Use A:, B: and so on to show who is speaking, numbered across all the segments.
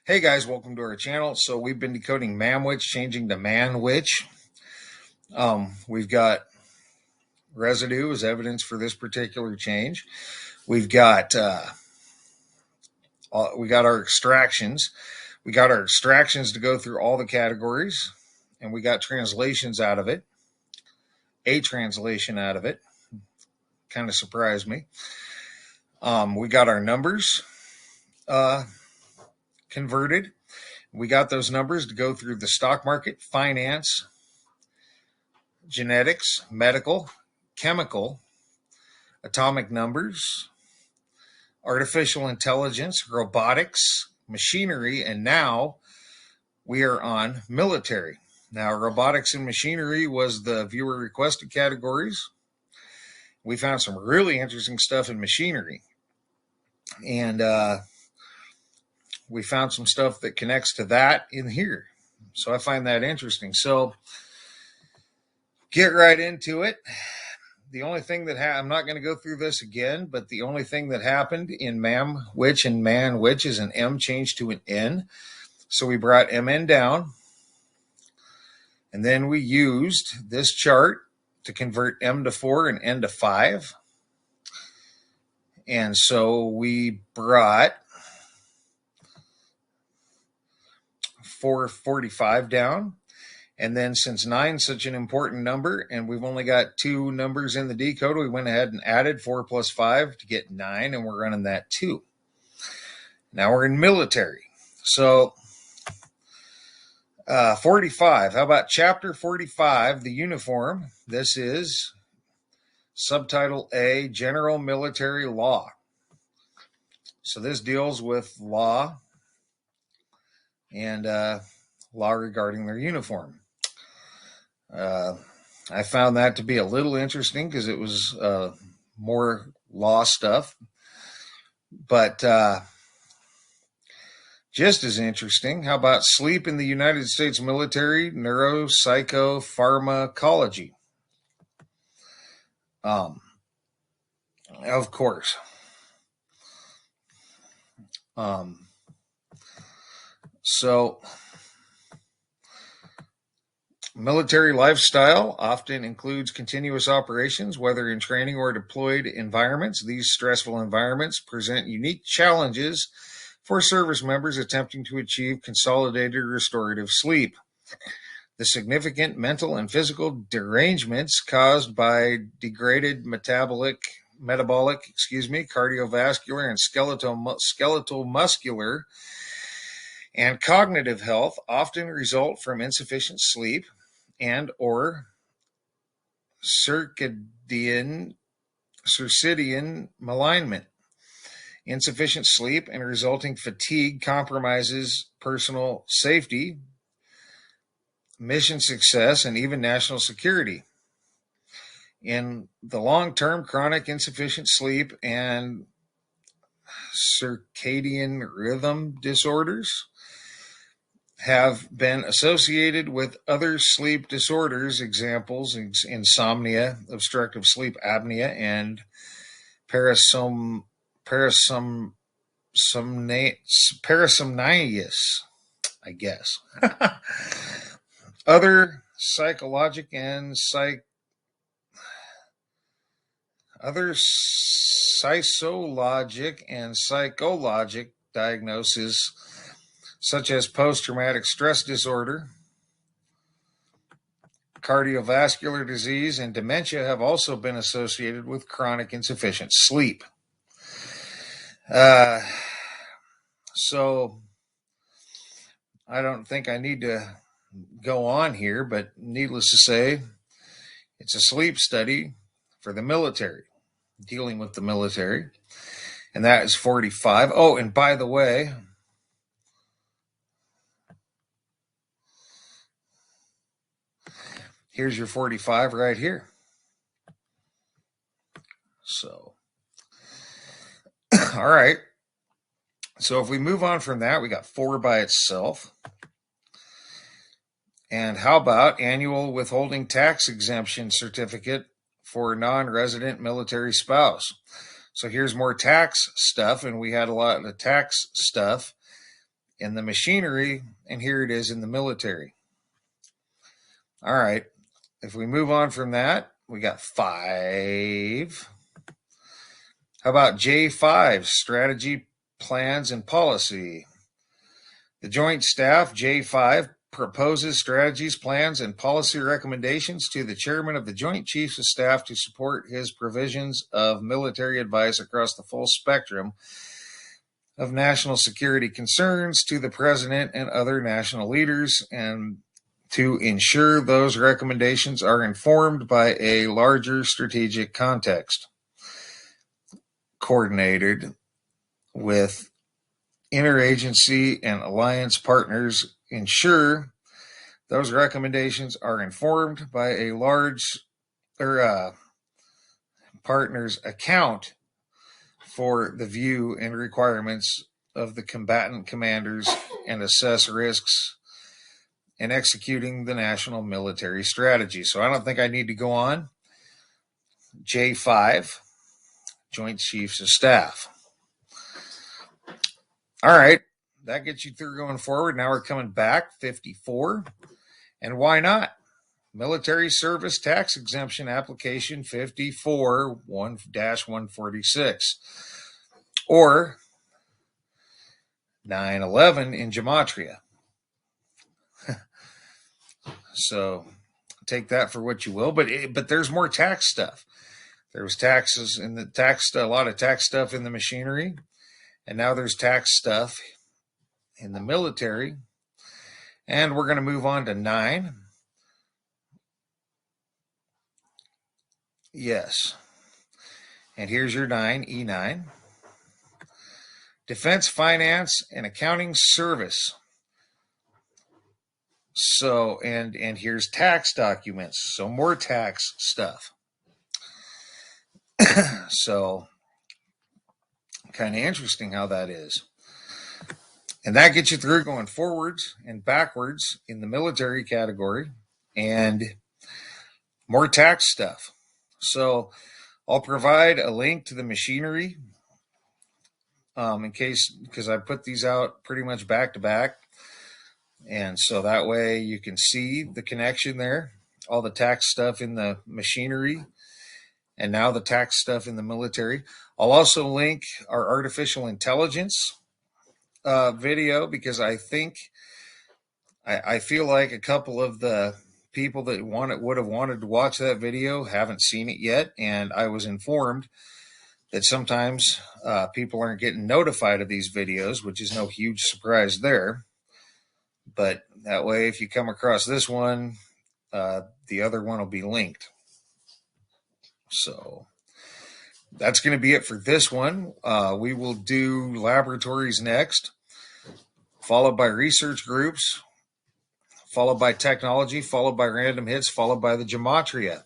A: Hey guys, welcome to our channel. So we've been decoding Mamwich, changing to Manwich. We've got residue as evidence for this particular change. We've got our extractions. We got our extractions to go through all the categories, and we got translations out of it. A translation out of it. Kind of surprised me. We got our numbers converted. We got those numbers to go through the stock market, finance, genetics, medical, chemical, atomic numbers, artificial intelligence, robotics, machinery, and now we are on military. Now, robotics and machinery was the viewer requested categories. We found some really interesting stuff in machinery. And we found some stuff that connects to that in here. So I find that interesting. So get right into it. The only thing that I'm not going to go through this again, but the only thing that happened in Mamwich and Manwich is an M changed to an N. So we brought MN down, and then we used this chart to convert M to 4 and N to 5. And so we brought 445 down. And then since 9 is such an important number and we've only got 2 numbers in the decode, we went ahead and added 4 plus 5 to get 9, and we're running that too. Now we're in military. So 45. How about chapter 45, the uniform? This is subtitle A, General Military Law. So this deals with law and law regarding their uniform. I found that to be a little interesting because it was more law stuff. But just as interesting, how about sleep in the United States military, neuropsychopharmacology? Of course. So military lifestyle often includes continuous operations, whether in training or deployed environments. These stressful environments present unique challenges for service members attempting to achieve consolidated restorative sleep. The significant mental and physical derangements caused by degraded metabolic, cardiovascular, and skeletal muscular and cognitive health often result from insufficient sleep and or circadian malignment. Insufficient sleep and resulting fatigue compromises personal safety, mission success, and even national security. In the long term, chronic insufficient sleep and circadian rhythm disorders have been associated with other sleep disorders, examples, insomnia, obstructive sleep apnea, and parasomnias, I guess. Other psychologic and psychologic diagnoses such as post-traumatic stress disorder, cardiovascular disease, and dementia have also been associated with chronic insufficient sleep. So I don't think I need to go on here, but needless to say, it's a sleep study for the military, dealing with the military, and that is 45. Oh, and by the way, here's your 45 right here. So, all right. So if we move on from that, we got 4 by itself. And how about annual withholding tax exemption certificate for non-resident military spouse? So here's more tax stuff, and we had a lot of tax stuff in the machinery, and here it is in the military. All right. If we move on from that, we got 5. How about J5, strategy, plans, and policy? The Joint Staff, J5, proposes strategies, plans, and policy recommendations to the Chairman of the Joint Chiefs of Staff to support his provisions of military advice across the full spectrum of national security concerns to the President and other national leaders, and to ensure those recommendations are informed by a larger strategic context, coordinated with interagency and alliance partners, ensure those recommendations are informed by a large partners account for the view and requirements of the combatant commanders and assess risks in executing the national military strategy. So I don't think I need to go on. J5, Joint Chiefs of Staff. All right, that gets you through going forward. Now we're coming back, 54. And why not? Military Service Tax Exemption Application 54-146. Or 9/11 in Gematria. So take that for what you will. But there's more tax stuff. There was taxes in the a lot of tax stuff in the machinery. And now there's tax stuff in the military. And we're going to move on to 9. Yes. And here's your 9, E9. Defense Finance and Accounting Service. So, and here's tax documents. So more tax stuff. So, kind of interesting how that is. And that gets you through going forwards and backwards in the military category and more tax stuff. So I'll provide a link to the machinery in case, because I put these out pretty much back to back. And so that way you can see the connection there, all the tax stuff in the machinery and now the tax stuff in the military. I'll also link our artificial intelligence video, because I feel like a couple of the people that would have wanted to watch that video haven't seen it yet, and I was informed that sometimes people aren't getting notified of these videos, which is no huge surprise there. But that way, if you come across this one, the other one will be linked. So that's going to be it for this one. We will do laboratories next, followed by research groups, followed by technology, followed by random hits, followed by the Gematria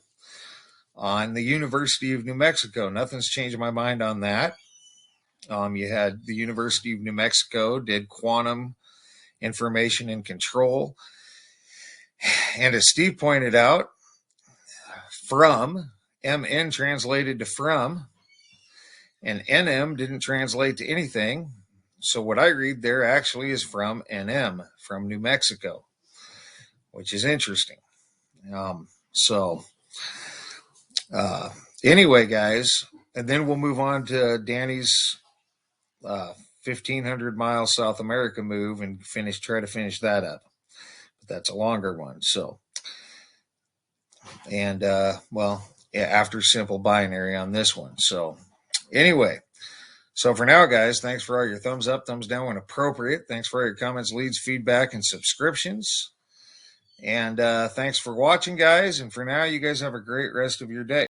A: on the University of New Mexico. Nothing's changed my mind on that. You had the University of New Mexico did quantum information and control. And as Steve pointed out, from, MN translated to from, and NM didn't translate to anything. So what I read there actually is from NM, from New Mexico, which is interesting. Anyway, guys, and then we'll move on to Danny's 1,500 mile South America move and try to finish that up. But that's a longer one. So, and after simple binary on this one. So anyway, so for now, guys, thanks for all your thumbs up, thumbs down when appropriate. Thanks for all your comments, leads, feedback, and subscriptions. And thanks for watching, guys. And for now, you guys have a great rest of your day.